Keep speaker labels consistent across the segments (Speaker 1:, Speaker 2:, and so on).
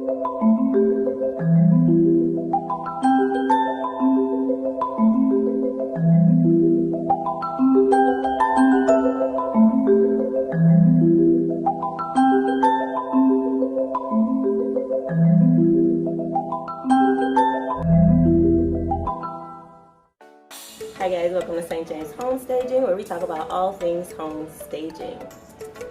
Speaker 1: Hi guys, welcome to St. James Home Staging, where we talk about all things home staging.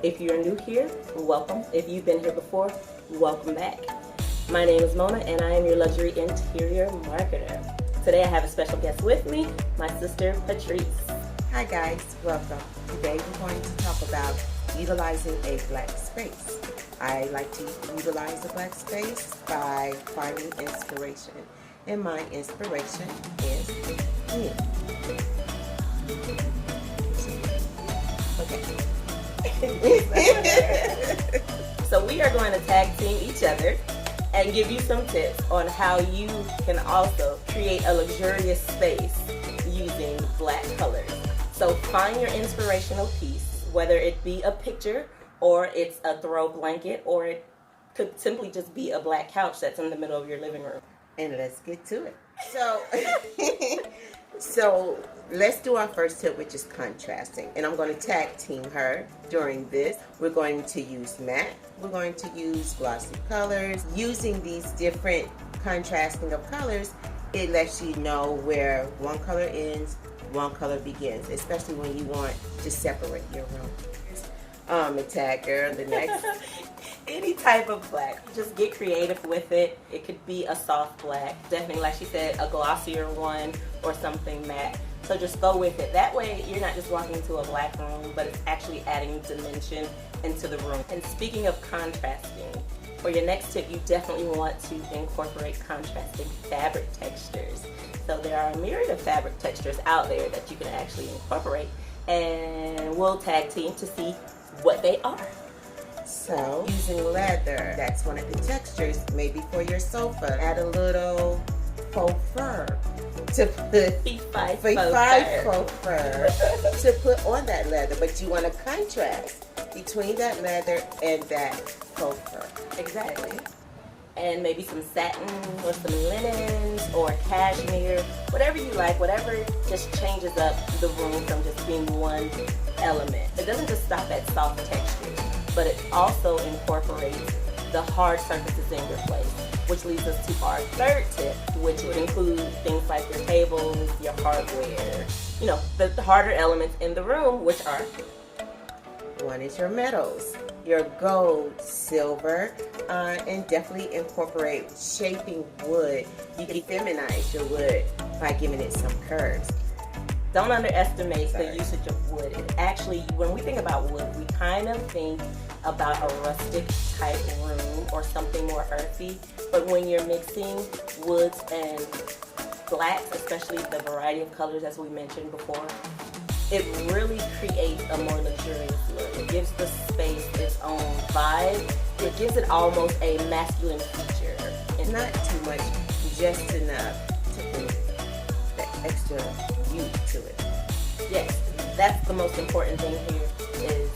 Speaker 1: If you're new here, welcome. If you've been here before, welcome back. My name is Mona and I am your luxury interior marketer. Today I have a special guest with me, my sister Patrice.
Speaker 2: Hi guys, welcome. Today we're going to talk about utilizing a black space. I like to utilize a black space by finding inspiration. And my inspiration is me. Okay.
Speaker 1: So we are going to tag team each other and give you some tips on how you can also create a luxurious space using black colors. So find your inspirational piece, whether it be a picture or it's a throw blanket, or it could simply just be a black couch that's in the middle of your living room.
Speaker 2: And let's get to it. So let's do our first tip, which is contrasting. And I'm going to tag team her during this. We're going to use matte. We're going to use glossy colors. Using these different contrasting of colors, it lets you know where one color ends, one color begins, especially when you want to separate your room. And tag her the next.
Speaker 1: Any type of black, just get creative with it. It could be a soft black, definitely, like she said, a glossier one or something matte. So just go with it. That way you're not just walking into a black room, but it's actually adding dimension into the room. And speaking of contrasting, for your next tip, you definitely want to incorporate contrasting fabric textures. So there are a myriad of fabric textures out there that you can actually incorporate, and we'll tag team to see what they are.
Speaker 2: So, using leather, that's one of the textures, maybe for your sofa. Add a little faux fur to put faux fur to put on that leather, but you want to contrast between that leather and that faux fur.
Speaker 1: Exactly. And maybe some satin or some linens or cashmere, whatever you like, whatever just changes up the room from just being one element. It doesn't just stop at soft textures, but it also incorporates the hard surfaces in your place, which leads us to our third tip, which would include things like your tables, your hardware, you know, the harder elements in the room, which are:
Speaker 2: one is your metals, your gold, silver, and definitely incorporate shaping wood. You can feminize your wood by giving it some curves.
Speaker 1: Don't underestimate the usage of wood. It actually, when we think about wood, we kind of think about a rustic type room or something more earthy. But when you're mixing woods and blacks, especially the variety of colors as we mentioned before, it really creates a more luxurious look. It gives the space its own vibe. It gives it almost a masculine feature.
Speaker 2: And not too much, just enough to bring that extra youth to it.
Speaker 1: Yes, that's the most important thing here, is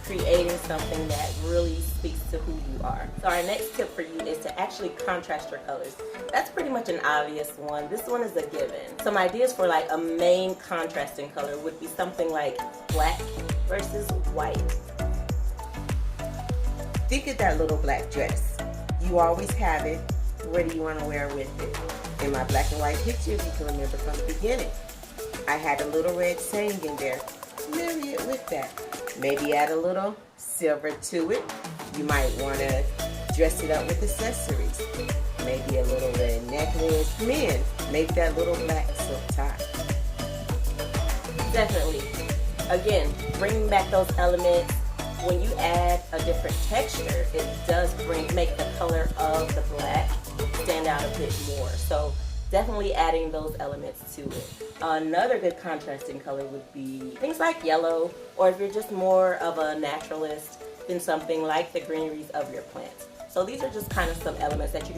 Speaker 1: creating something that really speaks to who you are. So our next tip for you is to actually contrast your colors. That's pretty much an obvious one. This one is a given. Some ideas for like a main contrasting color would be something like black versus white.
Speaker 2: Think of that little black dress. You always have it. What do you want to wear with it? In my black and white picture, if you can remember from the beginning, I had a little red saying in there. Marry it with that. Maybe add a little silver to it. You might want to dress it up with accessories. Maybe a little red necklace. Men, maybe that little black silk tie.
Speaker 1: Definitely. Again, bringing back those elements. When you add a different texture, it does make the color of the black stand out a bit more. So definitely adding those elements to it. Another good contrasting color would be things like yellow, or if you're just more of a naturalist, then something like the greeneries of your plants. So these are just kind of some elements that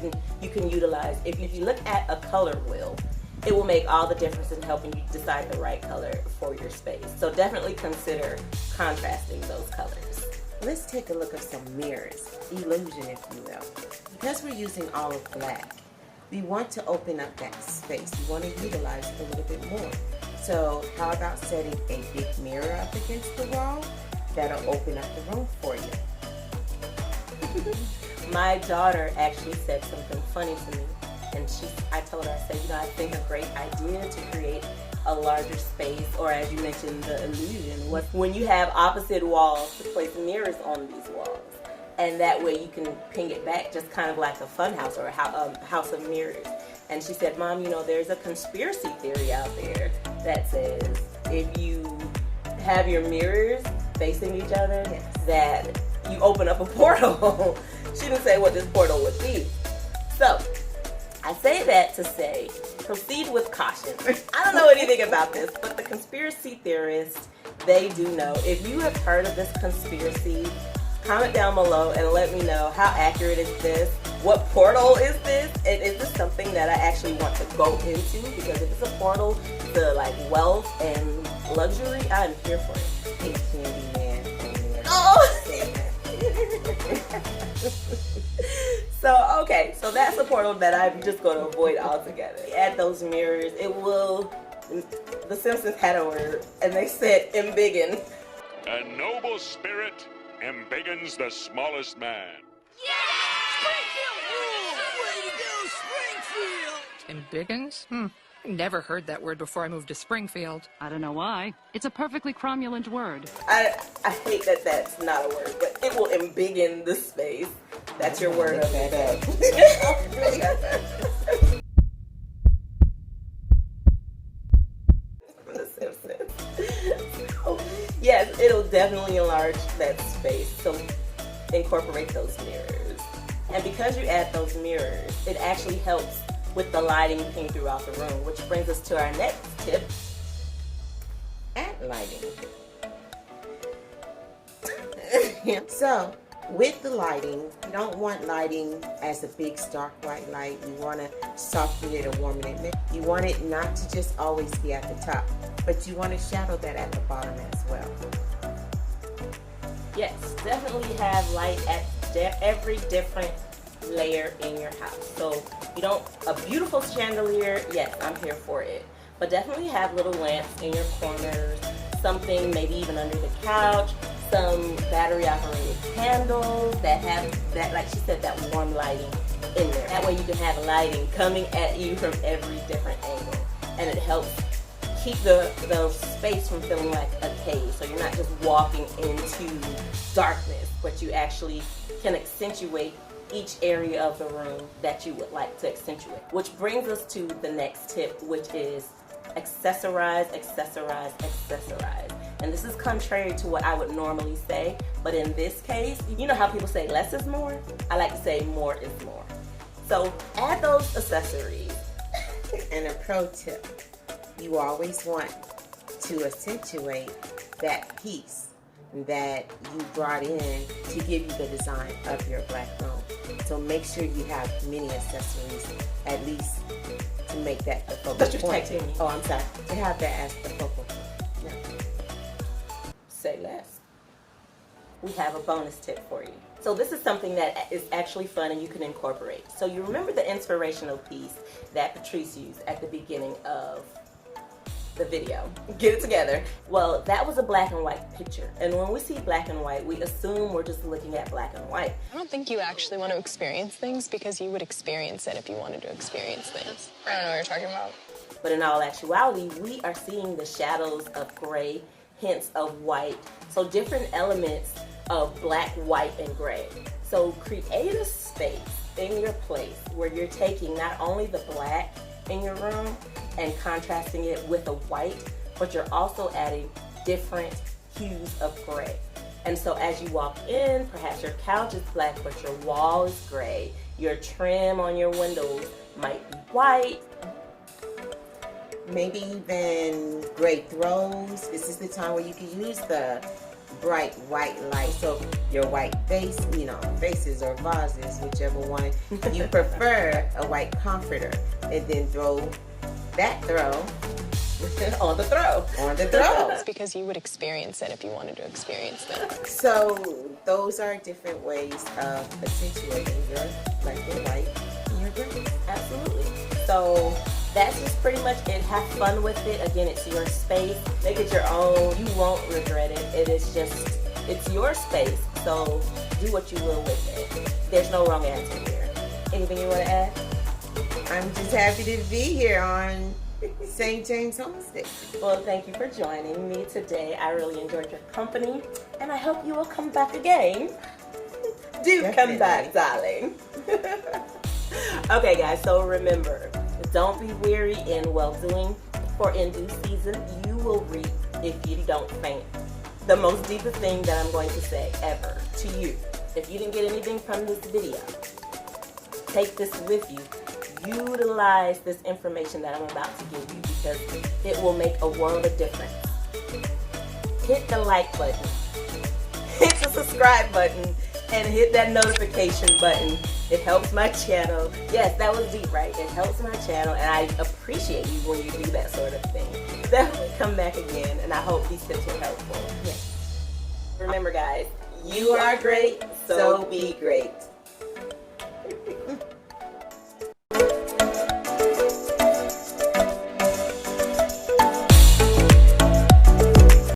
Speaker 1: you can utilize. If you look at a color wheel, it will make all the difference in helping you decide the right color for your space. So definitely consider contrasting those colors.
Speaker 2: Let's take a look at some mirrors, illusion if you will. You because we're using all of black, we want to open up that space. We want to utilize it a little bit more. So how about setting a big mirror up against the wall? That'll open up the room for you.
Speaker 1: My daughter actually said something funny to me, and I told her, I said, I think a great idea to create a larger space, or as you mentioned, the illusion, was when you have opposite walls to place mirrors on these walls. And that way you can ping it back just kind of like a fun house or a house of mirrors. And she said, Mom, there's a conspiracy theory out there that says if you have your mirrors facing each other, that you open up a portal. She didn't say what this portal would be. So, I say that to say, proceed with caution. I don't know anything about this, but the conspiracy theorists, they do know. If you have heard of this conspiracy, comment down below and let me know how accurate is this, what portal is this, and is this something that I actually want to go into? Because if it's a portal to like wealth and luxury, I'm here for it.
Speaker 2: Hey, Candyman.
Speaker 1: Oh! So that's a portal that I'm just going to avoid altogether. Add those mirrors, it will, the Simpsons had a word, and they said embiggen.
Speaker 3: A noble spirit embiggens the smallest man.
Speaker 4: Embiggens? Never heard that word before I moved to Springfield.
Speaker 5: I don't know why. It's a perfectly cromulent word.
Speaker 1: I hate that that's not a word, but it will embiggen the space. That's your word of the day. The Simpsons. Yes, it'll definitely enlarge that space. So incorporate those mirrors. And because you add those mirrors, it actually helps with the lighting ping throughout the room, which brings us to our next tip.
Speaker 2: Add lighting. So, with the lighting, you don't want lighting as a big stark white light. You want to soften it or warm it. You want it not to just always be at the top, but you want to shadow that at the bottom as well.
Speaker 1: Yes, definitely have light at every different layer in your house. So a beautiful chandelier, yes, I'm here for it. But definitely have little lamps in your corners, something maybe even under the couch, some battery operated candles that have that, like she said, that warm lighting in there. That way you can have lighting coming at you from every different angle. And it helps keep the space from feeling like a cave. So you're not just walking into darkness, but you actually can accentuate each area of the room that you would like to accentuate. Which brings us to the next tip, which is accessorize, accessorize, accessorize. And this is contrary to what I would normally say, but in this case, you know how people say less is more? I like to say more is more. So add those accessories.
Speaker 2: And a pro tip, you always want to accentuate that piece that you brought in to give you the design of your black room. So make sure you have many accessories, at least to make that the focal point. Oh, I'm sorry. To have that as the focal point. No.
Speaker 1: Say less. We have a bonus tip for you. So this is something that is actually fun and you can incorporate. So you remember the inspirational piece that Patrice used at the beginning of the video, Get It Together. Well, that was a black and white picture. And when we see black and white, we assume we're just looking at black and white.
Speaker 6: I don't think you actually want to experience things because you would experience it if you wanted to experience things. I don't know what you're talking about.
Speaker 1: But in all actuality, we are seeing the shadows of gray, hints of white. So different elements of black, white, and gray. So create a space in your place where you're taking not only the black in your room and contrasting it with a white, but you're also adding different hues of gray. And so as you walk in, perhaps your couch is black, but your wall is gray. Your trim on your windows might be white.
Speaker 2: Maybe even gray throws. This is the time where you can use the bright white light. So your white vase, vases or vases, whichever one you prefer, a white comforter, and then throw that throw on the throw.
Speaker 6: It's because you would experience it if you wanted to experience it.
Speaker 2: So those are different ways of accentuating your black room.
Speaker 1: So that's just pretty much it. Have fun with it. Again, it's your space. Make it your own. You won't regret it. It's your space. So do what you will with it. There's no wrong answer here. Anything you want to add?
Speaker 2: I'm just happy to be here on St. James Homestead.
Speaker 1: Well, thank you for joining me today. I really enjoyed your company, and I hope you will come back again. Do
Speaker 2: Definitely.
Speaker 1: come back, darling. Okay, guys, so remember, don't be weary in well-doing, for in due season you will reap if you don't faint. The most deepest thing that I'm going to say ever to you, if you didn't get anything from this video, take this with you. Utilize this information that I'm about to give you, because it will make a world of difference. Hit the like button, hit the subscribe button, and hit that notification button. It helps my channel. Yes, that was deep, right? It helps my channel, and I appreciate you when you do that sort of thing. Definitely come back again, and I hope these tips were helpful. Yes. Remember, guys, you are great, so be great.